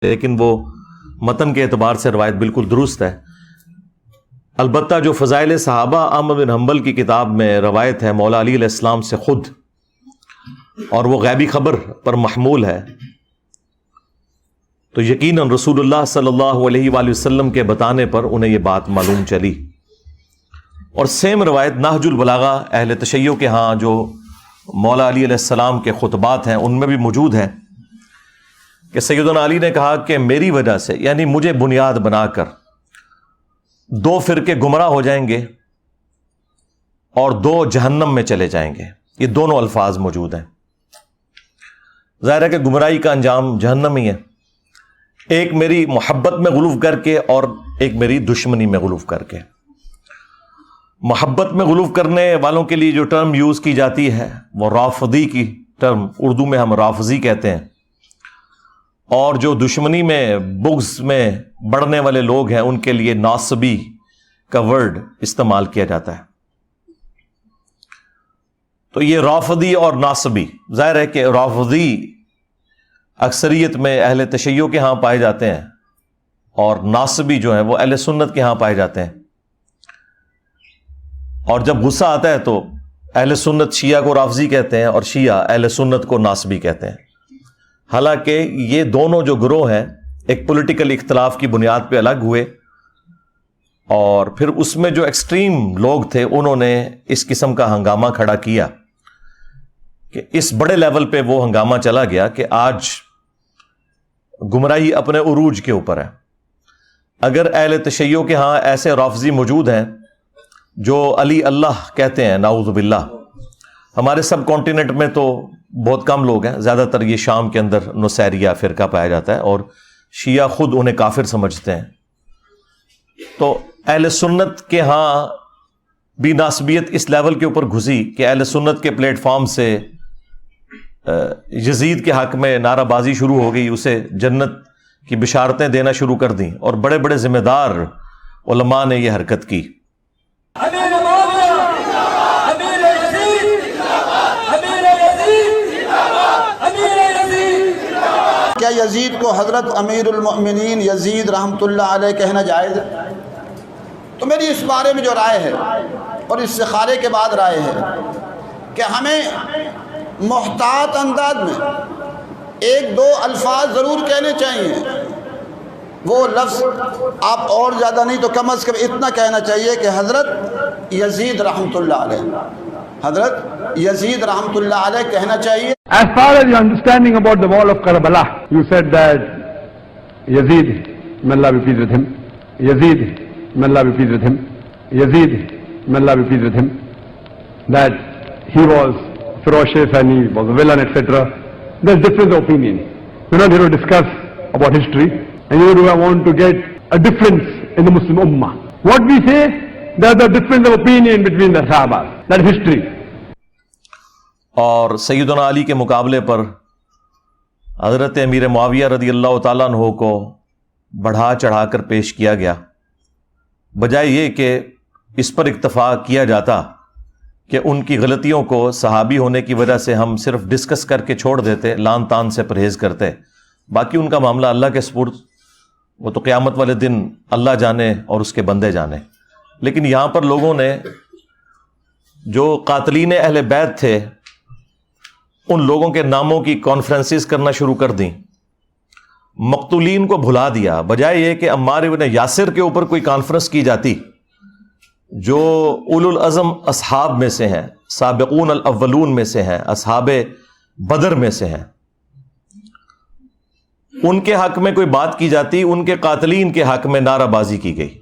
لیکن وہ متن کے اعتبار سے روایت بالکل درست ہے۔ البتہ جو فضائل صحابہ احمد بن حنبل کی کتاب میں روایت ہے مولا علی علیہ السلام سے خود، اور وہ غیبی خبر پر محمول ہے، تو یقیناً رسول اللہ صلی اللہ علیہ وآلہ وسلم کے بتانے پر انہیں یہ بات معلوم چلی۔ اور سیم روایت نہج البلاغہ اہل تشیع کے ہاں جو مولا علی علیہ السلام کے خطبات ہیں ان میں بھی موجود ہے کہ سیدنا علی نے کہا کہ میری وجہ سے، یعنی مجھے بنیاد بنا کر، دو فرقے گمراہ ہو جائیں گے اور دو جہنم میں چلے جائیں گے۔ یہ دونوں الفاظ موجود ہیں۔ ظاہر ہے کہ گمراہی کا انجام جہنم ہی ہے، ایک میری محبت میں غلو کر کے اور ایک میری دشمنی میں غلو کر کے۔ محبت میں غلو کرنے والوں کے لیے جو ٹرم یوز کی جاتی ہے وہ رافضی کی ٹرم، اردو میں ہم رافضی کہتے ہیں، اور جو دشمنی میں بغض میں بڑھنے والے لوگ ہیں ان کے لیے ناصبی کا ورڈ استعمال کیا جاتا ہے۔ تو یہ رافضی اور ناصبی، ظاہر ہے کہ رافضی اکثریت میں اہل تشیع کے ہاں پائے جاتے ہیں اور ناصبی جو ہیں وہ اہل سنت کے ہاں پائے جاتے ہیں، اور جب غصہ آتا ہے تو اہل سنت شیعہ کو رافضی کہتے ہیں اور شیعہ اہل سنت کو ناصبی کہتے ہیں۔ حالانکہ یہ دونوں جو گروہ ہیں ایک پولیٹیکل اختلاف کی بنیاد پہ الگ ہوئے، اور پھر اس میں جو ایکسٹریم لوگ تھے انہوں نے اس قسم کا ہنگامہ کھڑا کیا کہ اس بڑے لیول پہ وہ ہنگامہ چلا گیا کہ آج گمراہی اپنے عروج کے اوپر ہے۔ اگر اہل تشیع کے ہاں ایسے رافضی موجود ہیں جو علی اللہ کہتے ہیں، نعوذ باللہ، ہمارے سب کانٹیننٹ میں تو بہت کم لوگ ہیں، زیادہ تر یہ شام کے اندر نصیریہ فرقہ پایا جاتا ہے اور شیعہ خود انہیں کافر سمجھتے ہیں۔ تو اہل سنت کے ہاں بھی ناسبیت اس لیول کے اوپر گھسی کہ اہل سنت کے پلیٹ فارم سے یزید کے حق میں نعرہ بازی شروع ہو گئی، اسے جنت کی بشارتیں دینا شروع کر دیں، اور بڑے بڑے ذمہ دار علماء نے یہ حرکت کی۔ کیا یزید کو حضرت امیر المؤمنین یزید رحمۃ اللہ علیہ کہنا جائز ہے؟ تو میری اس بارے میں جو رائے ہے اور استخارے کے بعد رائے ہے کہ ہمیں محتاط انداز میں ایک دو الفاظ ضرور کہنے چاہیے۔ وہ لفظ آپ اور زیادہ نہیں تو کم از کم اتنا کہنا چاہیے کہ حضرت یزید رحمۃ اللہ علیہ، حضرت یزید رحمۃ اللہ علیہ کہنا چاہیے۔ As far as your understanding about the wall of Karbala, you said that Yazid, may Allah be pleased with him, Yazid, may Allah be pleased with him, Yazid, may Allah be pleased with him, that he was ferocious and he was a villain, etc. There's difference of opinion. We're not here to discuss about history, and you do want to get a difference in the Muslim Ummah. What we say, there's a difference of opinion between the Sahaba. That's history. اور سیدنا علی کے مقابلے پر حضرت امیر معاویہ رضی اللہ تعالیٰ عنہ کو بڑھا چڑھا کر پیش کیا گیا، بجائے یہ کہ اس پر اکتفا کیا جاتا کہ ان کی غلطیوں کو صحابی ہونے کی وجہ سے ہم صرف ڈسکس کر کے چھوڑ دیتے، لان تان سے پرہیز کرتے، باقی ان کا معاملہ اللہ کے سپرد، وہ تو قیامت والے دن اللہ جانے اور اس کے بندے جانے۔ لیکن یہاں پر لوگوں نے جو قاتلین اہل بیت تھے ان لوگوں کے ناموں کی کانفرنسز کرنا شروع کر دیں، مقتولین کو بھلا دیا، بجائے یہ کہ عمار ابن یاسر کے اوپر کوئی کانفرنس کی جاتی جو اولو العزم اصحاب میں سے ہیں، سابقون الاولون میں سے ہیں، اصحاب بدر میں سے ہیں، ان کے حق میں کوئی بات کی جاتی، ان کے قاتلین کے حق میں نعرہ بازی کی گئی۔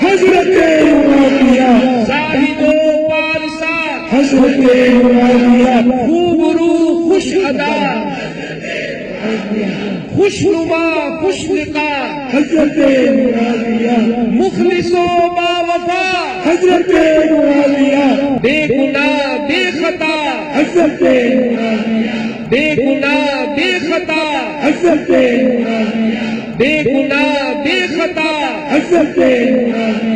حضرت معاویہ زاہد و پارسا، حضرت معاویہ خوب رو خوش ادا، خوش نما خوش لقا، حضرت معاویہ مخلص و با وفا، حضرت معاویہ بے گناہ بے خطا، حضرت معاویہ بے گناہ بے خطا، حضرت معاویہ بے گناہ بے خطا، حضرت معاویہ